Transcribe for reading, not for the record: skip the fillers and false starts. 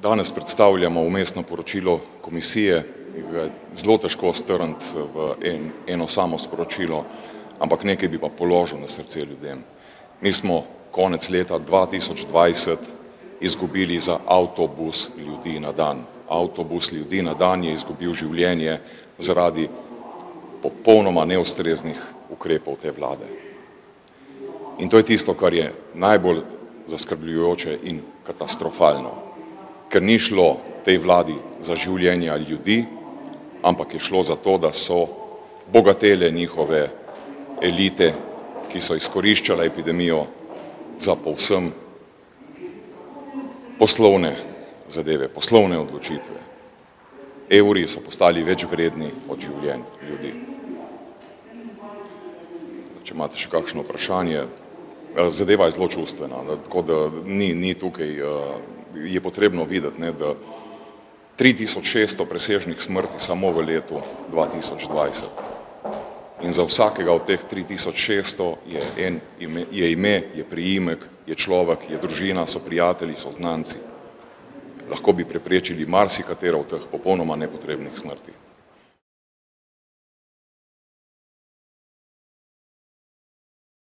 Danes predstavljamo vmesno poročilo komisije, ki ga je zelo težko strniti v eno samo sporočilo, ampak nekaj bi pa položil na srce ljudem. Mi smo konec leta 2020 izgubili za avtobus ljudi na dan. Avtobus ljudi na dan je izgubil življenje zaradi popolnoma neustreznih ukrepov te vlade. In to je tisto, kar je najbolj zaskrbljujoče in katastrofalno, ker ni šlo tej vladi za življenja ljudi, ampak je šlo za to, da so bogatele njihove elite, ki so izkoriščale epidemijo za povsem poslovne zadeve, poslovne odločitve. Evri so postali več vredni od življenj ljudi. Če imate še kakšno vprašanje, zadeva je zelo čustvena, tako da ni tukaj, je potrebno videti, da 3600 presežnih smrti samo v letu 2020. In za vsakega od teh 3600 je ime, je priimek, je človek, je družina, so prijatelji, so znanci. Lahko bi preprečili marsikatero od teh popolnoma nepotrebnih smrti.